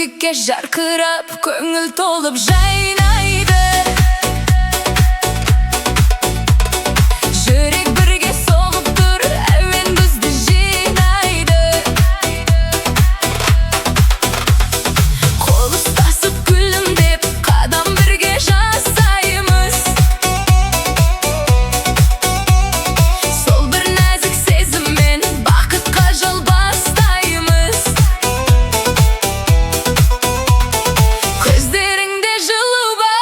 Birlikte жарқырап, көңіл толып жайнайды. Жүрек бірге соғып тұр, әуен бізді жинайды. Қол ұстасып күлімдеп, қадам бірге жасаймыз. Сол бір нәзік сезіммен бақытқа жол бастаймыз. Көздеріңде жылу бар.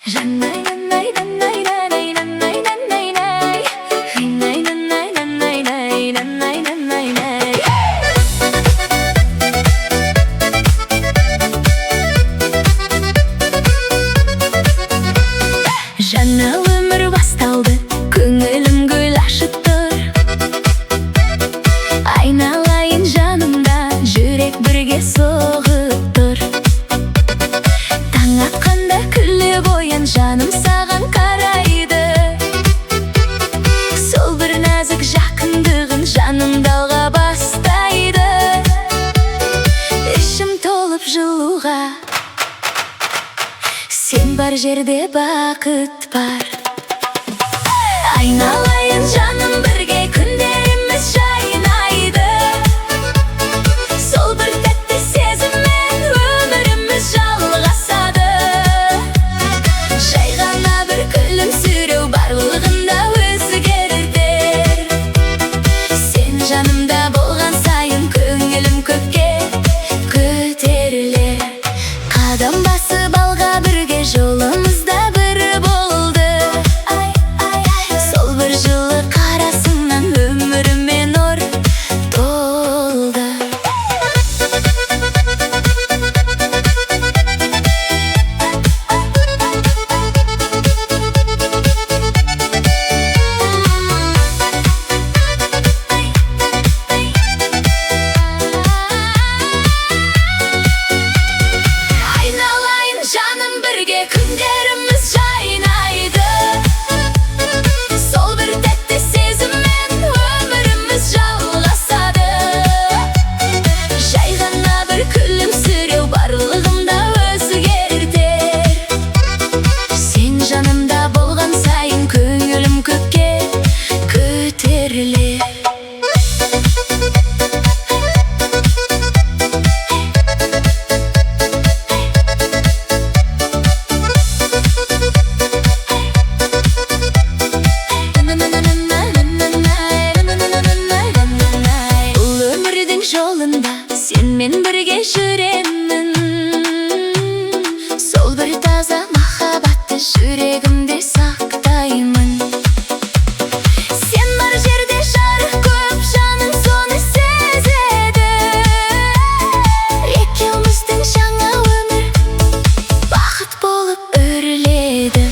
Жаңа өмір басталды, көңілім гүл ашып тұр. Айналайын жанымда, жүрек бірге соғып тұр. Таң атқанда күліп оян, жаным саған қарайды. Сол бір нәзік жақындығын жанымда алға бастайды. Ішім толып жылуға, сен бар жерде бақыт бар. Айналайын жаным бірге, күндеріміз жайнайды. Сол бір тәтті сезіммен өміріміз жалғасады. Жай ғана бір күлімсіреу барлығында өзгерер. Сен жанымда болған сайын көңілім көкке көтерілер. Қадам басып алға бірге, жолымызда бір болды. Сол бір жылы қарасыңнан өміріме нұр толды. Айналайын жаным бірге, күндеріміз жайнайды. Сол бір тәтті сезіммен өміріміз жалғасады. Жай ғана бір күлімсіреу барлығында өзгерер. Сен жанымда болған сайын көңілім көкке көтерілер. Бұл өмірдің жолында сенмен бірге жүремін. Сол бір таза махаббатты жүрегімде сақтаймын. Сен бар жерде жарық көп, жаным соны сезеді. Екеуміздің жаңа өмір бақыт болып өрледі.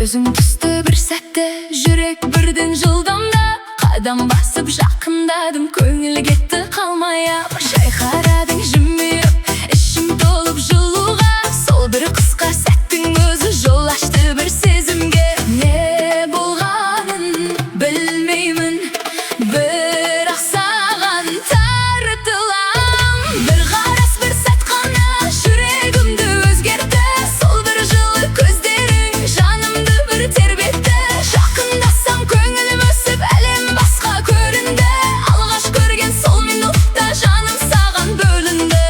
Көзің түсті бір сәтті, жүрек бірден жылдамда. Қадам басып жақындадым, көңіл кетті қалмай-ақ. Жай қарадың жымиып, ішім толып жылуға. Сол бір қысқа сәттің өзі жол ашты бір сезімге. Не болғанын білмеймін, бірақ саған тартылам. Бір қарас, бір сәт қана жүрегімді өзгерді. Сол бір жылы көздерің жанымды бір тербетті. Жақындасам көңілім өсіп, әлем басқа көрінді. Алғаш көрген сол минутта жаным саған бөлінді.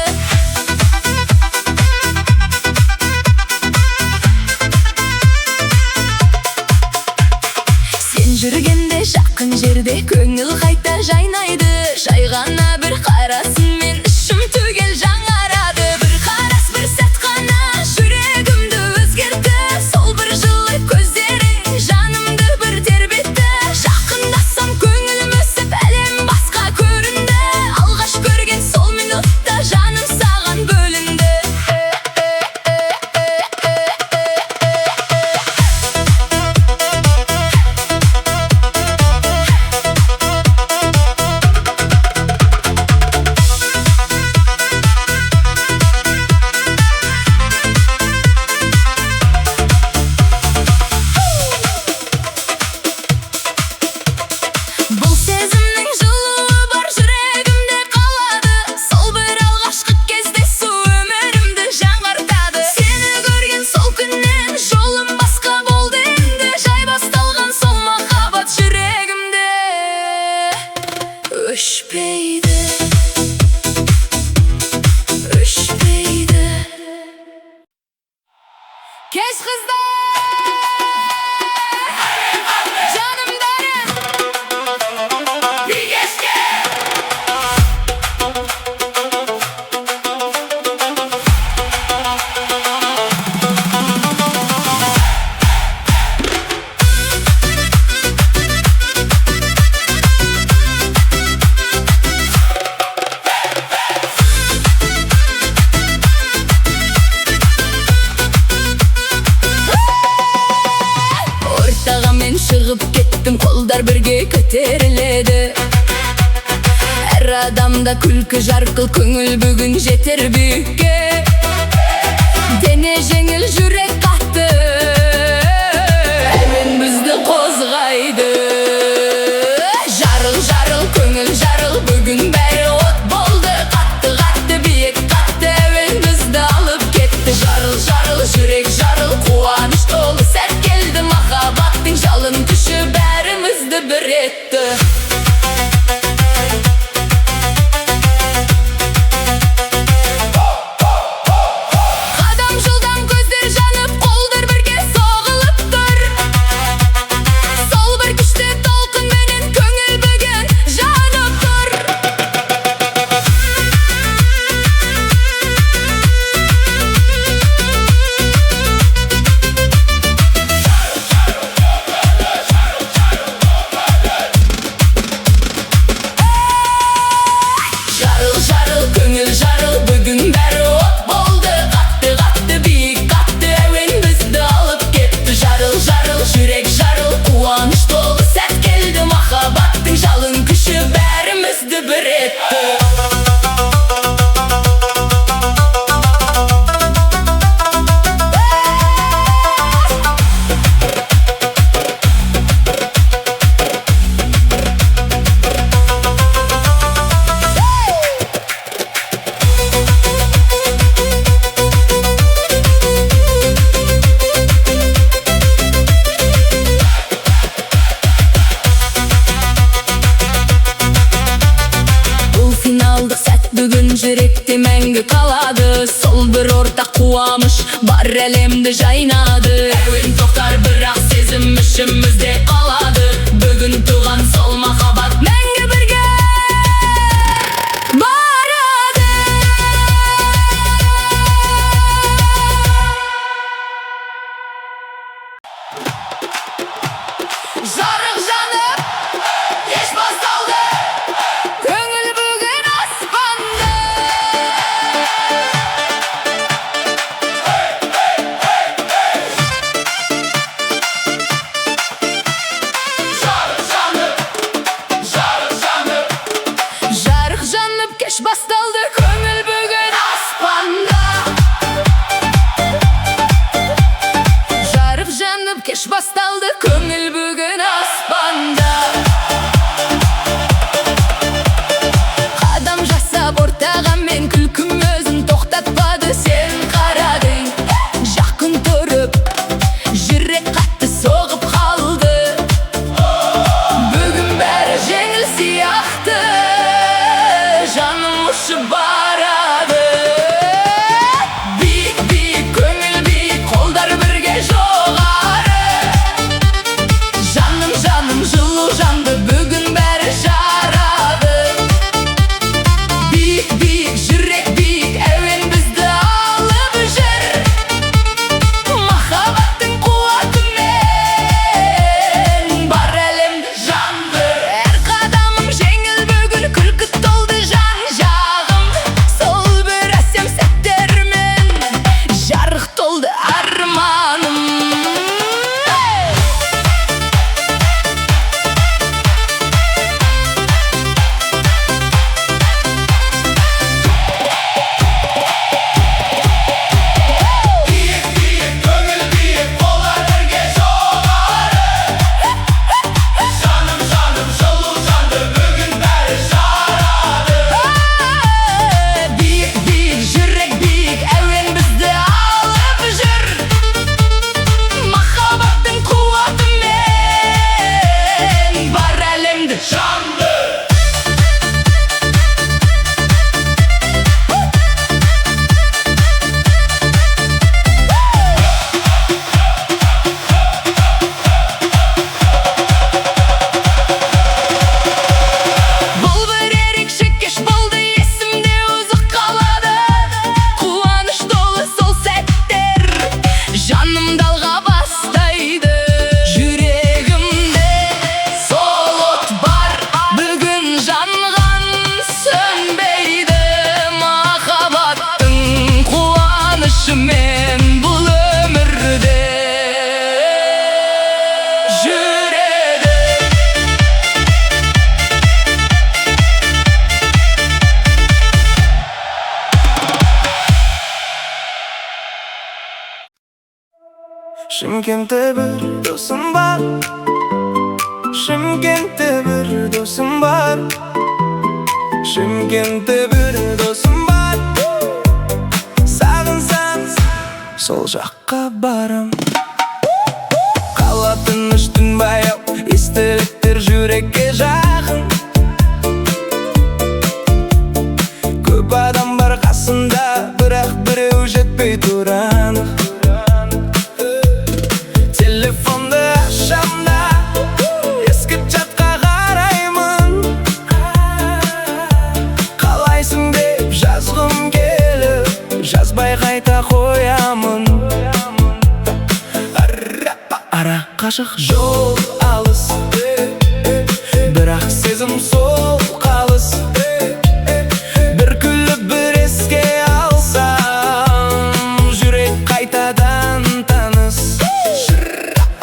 Сен жүргенде жақын жерде көңіл қайта жайнайды. Жай ғана бір қарасыңмен ішім түгел жаңарады. Бір қарас, бір сәт қана жүрегімді өзгерді. Сол бір жылы көздерің жанымды бір тербетті. Жақындасам көңілім өсіп, әлем басқа көрінді. Алғаш көрген сол минутта жаным саған бөлінді. Шығып кеттім, қолдар бірге көтеріледі. Әр адамда күлкі жарқыл, көңіл бүгін жетер биікке. Дене жеңіл, жүрек қатты, әуен бізді қозғайды. Жарыл, жарыл, көңіл жарыл, бүгін бәрі от болды. Қатты, қатты, биік қатты, әуен бізді алып кетті. Жарыл, жарыл, жүрек жарыл, қуаныш толы сәт келді. Махаббаттың жалын күші бәрімізді бір етті. Бүгін жүректе мәңгі қалады. Сол бір ортақ қуаныш бар әлемді жайнады. Әуен тоқтар, бірақ сезім ішімізде қалады. Бүгін туған сол махаббат мәңгі бірге барады. Жарық жанып, кеш басталды. Кеш басталды, көңіл бүгін аспанда. Жарық жанып, кеш басталды, көңіл бүгін аспанда. Қадам жасап ортаға мен күлкім өзін тоқтатпады. Сен қарадың, жақын тұрып, жүрек қатты соғып қалды. Бүгін бәрі жеңіл сияқты, жаным ұшып барады. Биік, биік, көңіл биік, қолдар бірге жоғары. Шымкентте bir досым бар, Шымкентте bir досым бар, Шымкентте bir досым бар. Сағынсам, сол жаққа барам. Қала тыныш, түн баяу, естеліктер жүрекке жақын. Көп адам бар қасында, бірақ біреу жетпей тұраны. Телефонды ашамда, ескі чатқа қараймын. Қалайсың деп жазғым келіп, жазбай қайта қоямын. Ара қашық, жол алыс, бірақ сезім сол қалыс. Бір күліп бір еске алсам, жүрек қайтадан таныс.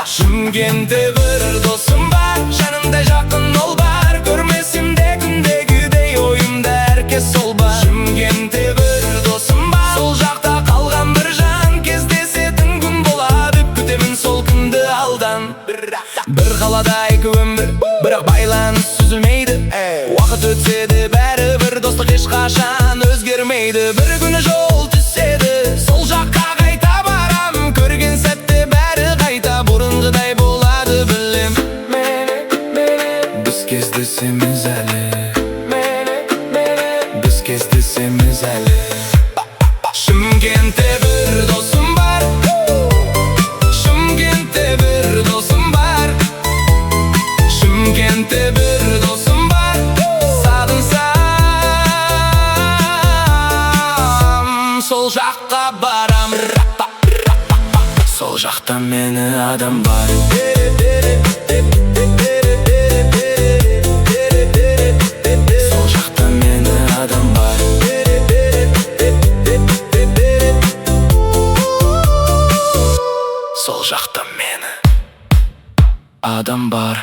Шымкентте бір досым бар, жанымда жақын ол бар. Көрмесем де күндегідей ойымда әркез сол бар. Шымкентте бір досым бар, сол жақта қалған бір жан. Кездесетін күн болады, күтемін сол күнді алдан. Бір қалада екі өмір, бірақ байланыс үзілмейді. Уақыт өтсе де бәрібір достық ешқашан өзгермейді. Бір күні жол түседі, сол жаққа қайта барам. Көрген сәтте бәрі қайта бұрынғыдай болады, білем. Біз кездесеміз әлі, біз кездесеміз әлі. Шымкентте бір досым бар, Шымкентте бір досым бар, Шымкентте бір досым бар. Сағынсам, сол жаққа барам. Сол жақта мені адам бар. Сол жақта мені адам бар. Сол жақта мені адам бар.